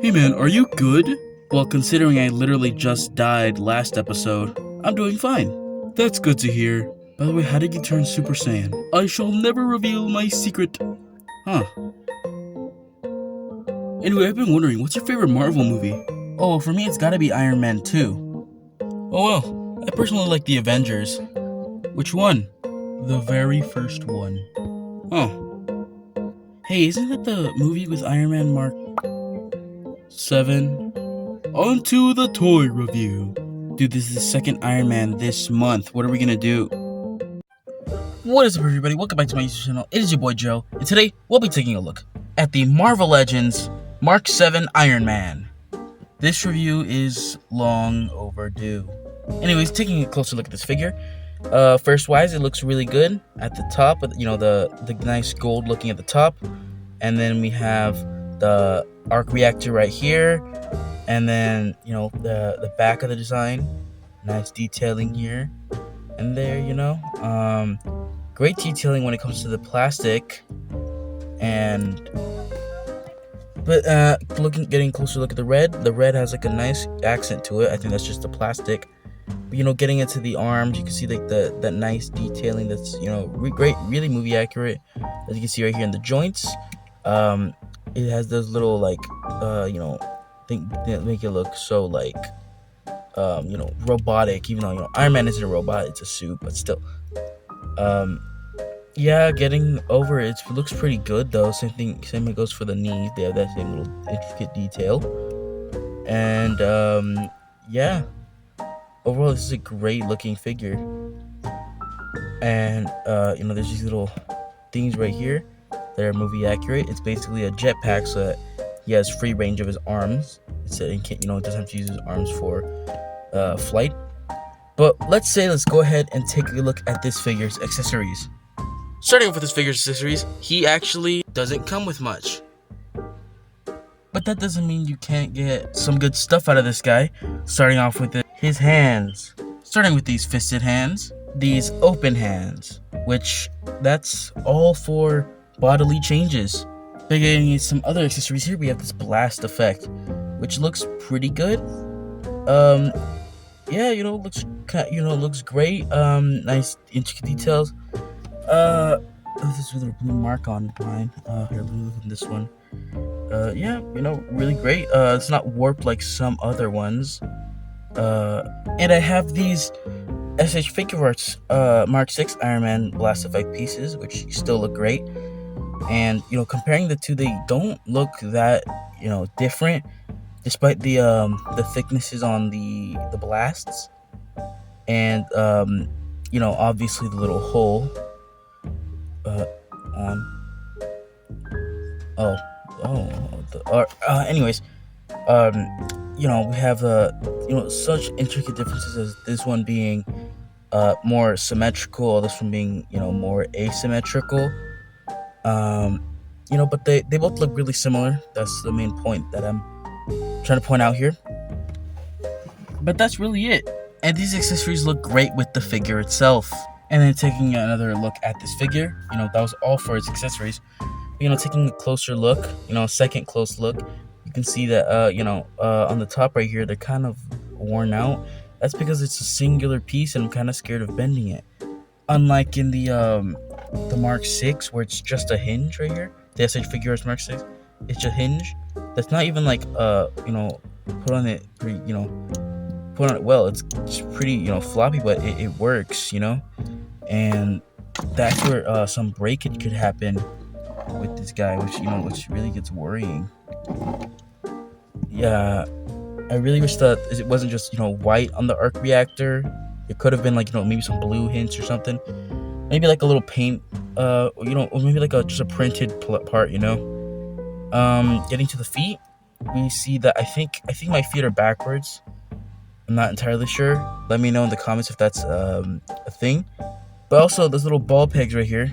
Hey man, are you good? Well, considering I literally just died last episode, I'm doing fine. That's good to hear. By the way, how did you turn Super Saiyan? I shall never reveal my secret. Huh. Anyway, I've been wondering, what's your favorite Marvel movie? Oh, for me it's gotta be Iron Man 2. Oh well, I personally like the Avengers. Which one? The very first one. Oh. Hey, isn't that the movie with Iron Man Mark 7? On to the toy review. Dude, this is the second Iron Man this month. What are we gonna do? What is up, everybody? Welcome back to my YouTube channel. It is your boy Joe, and today we'll be taking a look at the Marvel Legends Mark 7 Iron Man. This review is long overdue. Anyways, taking a closer look at this figure. First wise, it looks really good at the top. You know, the nice gold looking at the top, and then we have the arc reactor right here. And then, you know, the back of the design, nice detailing here and there, you know. Great detailing when it comes to the plastic. Getting closer look at the red has like a nice accent to it. I think that's just the plastic. But, you know, getting into the arms, you can see like that nice detailing that's, you know, great, really movie accurate. As you can see right here in the joints, it has those little like, you know, think that make it look so like you know, robotic, even though, you know, Iron Man isn't a robot, it's a suit, but still. Yeah, getting over it looks pretty good though. Same goes for the knees. They have that same little intricate detail. And yeah, overall this is a great looking figure. And you know, there's these little things right here that are movie accurate. It's basically a jetpack, so that he has free range of his arms. It doesn't have to use his arms for flight. But let's go ahead and take a look at this figure's accessories. Starting off with this figure's accessories, he actually doesn't come with much. But that doesn't mean you can't get some good stuff out of this guy. Starting off with his hands. Starting with these fisted hands, these open hands, which that's all for bodily changes. Getting some other accessories here, we have this blast effect, which looks pretty good. Yeah, you know, looks great. Nice intricate details. This is with a blue mark on mine. Here, let me look at this one. Yeah, you know, really great. It's not warped like some other ones. And I have these SH Figure Arts Mark 6 Iron Man blast effect pieces, which still look great. And, you know, comparing the two, they don't look that, you know, different, despite the thicknesses on the blasts. And, you know, obviously the little hole anyways, you know, we have you know, such intricate differences as this one being more symmetrical, this one being, you know, more asymmetrical. You know, but they both look really similar. That's the main point that I'm trying to point out here. But that's really it. And these accessories look great with the figure itself. And then taking another look at this figure, you know, that was all for its accessories. You know, taking a closer look, you know, a second close look, you can see that, you know, on the top right here, they're kind of worn out. That's because it's a singular piece and I'm kind of scared of bending it. Unlike in the Mark 6, where it's just a hinge right here, the SH Figure Arts Mark 6, it's a hinge that's not even like, you know, put on it well. It's pretty, you know, floppy, but it works, you know. And that's where some breakage could happen with this guy, which really gets worrying. Yeah, I really wish that it wasn't just, you know, white on the arc reactor. It could have been like, you know, maybe some blue hints or something. Maybe like a little paint, you know, or maybe like just a printed part, you know. Getting to the feet, we see that I think my feet are backwards. I'm not entirely sure. Let me know in the comments if that's a thing. But also, those little ball pegs right here.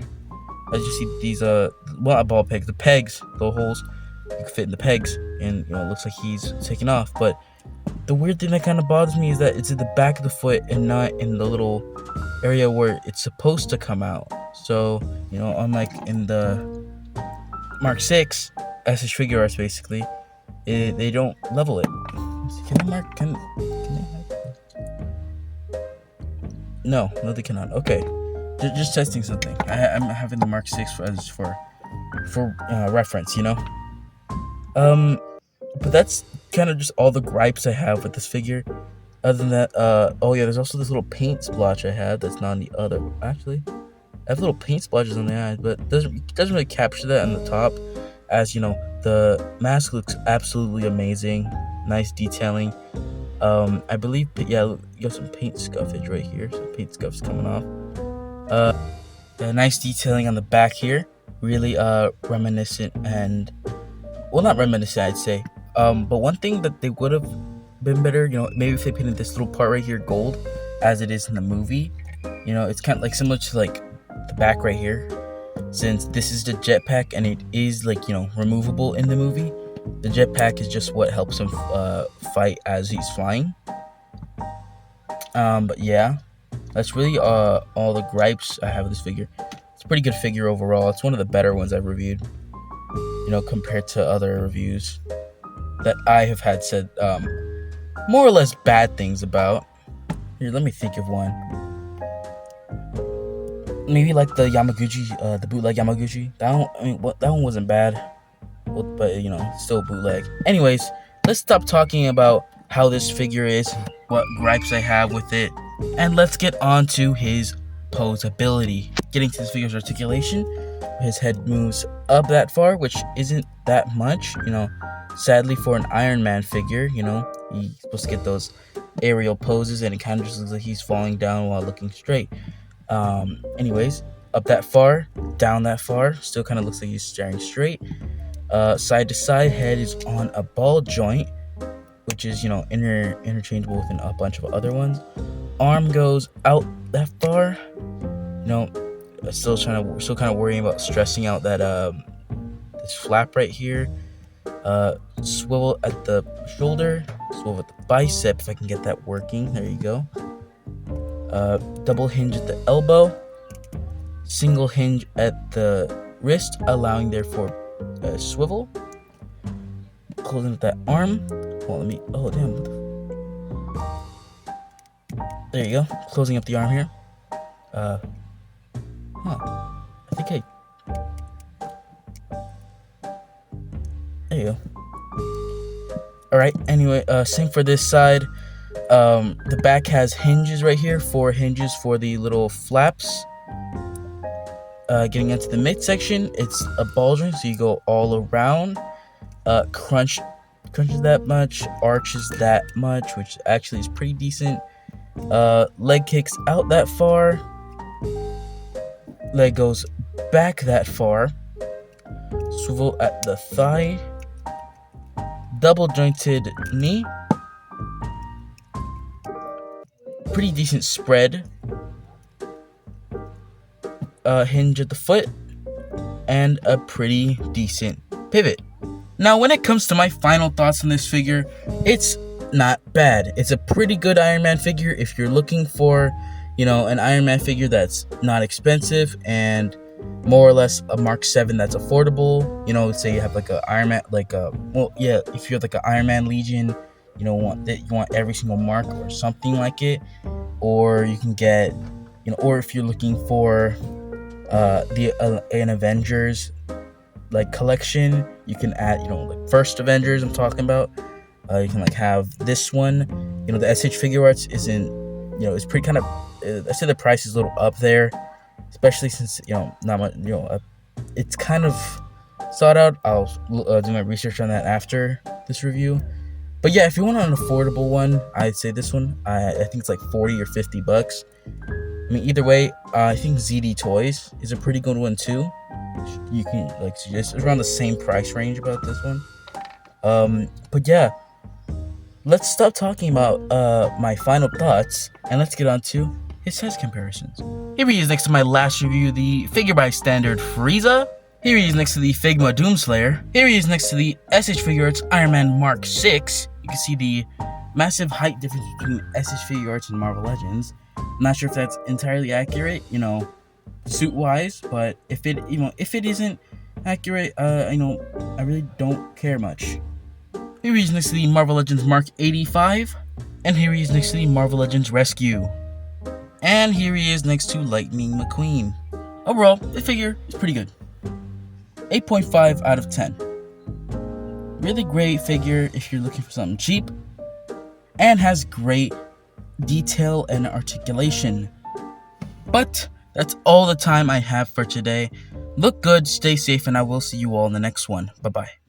As you see, these well, not ball pegs, the pegs, the holes, you can fit in the pegs, and, you know, it looks like he's taking off. But the weird thing that kind of bothers me is that it's at the back of the foot and not in the little area where it's supposed to come out. So, you know, unlike in the Mark 6 SH Figure Arts, basically, they don't level it. Can I mark? Can they? No, they cannot. Okay, just testing something. I'm having the Mark 6 for reference, you know. But that's kind of just all the gripes I have with this figure. Other than that, oh yeah, there's also this little paint splotch I have that's not on the other. Actually, I have little paint splotches on the eyes, but doesn't really capture that on the top. As you know, the mask looks absolutely amazing, nice detailing. I believe, yeah, look, you got some paint scuffage right here. Some paint scuffs coming off. Nice detailing on the back here. Really, reminiscent and, well, not reminiscent, I'd say. But one thing that they would have been better, you know, maybe if they painted this little part right here gold, as it is in the movie. You know, it's kind of like similar to like the back right here. Since this is the jetpack and it is like, you know, removable in the movie, the jetpack is just what helps him fight as he's flying. But yeah, that's really all the gripes I have with this figure. It's a pretty good figure overall. It's one of the better ones I've reviewed, you know, compared to other reviews that I have had said more or less bad things about. Here, let me think of one. Maybe like the Yamaguchi, the bootleg Yamaguchi. That one wasn't bad, but you know, still bootleg. Anyways, let's stop talking about how this figure is, what gripes I have with it, and let's get on to his poseability. Getting to this figure's articulation, his head moves up that far, which isn't that much, you know. Sadly, for an Iron Man figure, you know, he's supposed to get those aerial poses, and it kind of just looks like he's falling down while looking straight. Anyways, up that far, down that far, still kind of looks like he's staring straight. Side to side, head is on a ball joint, which is, you know, interchangeable with a bunch of other ones. Arm goes out that far. You know, still kind of worrying about stressing out that this flap right here. Swivel at the shoulder, swivel at the bicep if I can get that working. There you go. Double hinge at the elbow, single hinge at the wrist, allowing therefore a swivel. Closing with that arm. Oh damn. There you go. Closing up the arm here. I think there you go. Alright, anyway, same for this side. The back has hinges right here, 4 hinges for the little flaps. Getting into the midsection, it's a ball joint, so you go all around. Crunches that much, arches that much, which actually is pretty decent. Leg kicks out that far. Leg goes back that far. Swivel at the thigh. Double jointed knee. Pretty decent spread. Hinge at the foot. And a pretty decent pivot. Now, when it comes to my final thoughts on this figure, it's not bad. It's a pretty good Iron Man figure if you're looking for, you know, an Iron Man figure that's not expensive and more or less a Mark 7 that's affordable. You know, say you have like a Iron Man, like a, well, yeah, if you're like an Iron Man Legion, you know, you want every single mark or something like it, or you can get, you know, or if you're looking for an Avengers like collection, you can add, you know, like first Avengers I'm talking about. You can like have this one. You know, the SH Figure Arts isn't, you know, it's pretty kind of, I say the price is a little up there, especially since, you know, not much, you know, it's kind of sought out. I'll do my research on that after this review. But yeah, if you want an affordable one, I'd say this one. I think it's like 40 or 50 bucks. I mean, either way, I think ZD Toys is a pretty good one too. You can like suggest it's around the same price range about this one. But yeah, let's stop talking about my final thoughts and let's get on to his size comparisons. Here he is next to my last review, the Figure by Standard Frieza. Here he is next to the Figma Doomslayer. Here he is next to the SH Figure Arts Iron Man Mark 6. You can see the massive height difference between SH Figure Arts and Marvel Legends. I'm not sure if that's entirely accurate, you know, suit-wise, but if it isn't accurate, you know, I really don't care much. Here he is next to the Marvel Legends Mark 85. And here he is next to the Marvel Legends Rescue. And here he is next to Lightning McQueen. Overall, the figure is pretty good. 8.5 out of 10. Really great figure if you're looking for something cheap. And has great detail and articulation. But that's all the time I have for today. Look good, stay safe, and I will see you all in the next one. Bye-bye.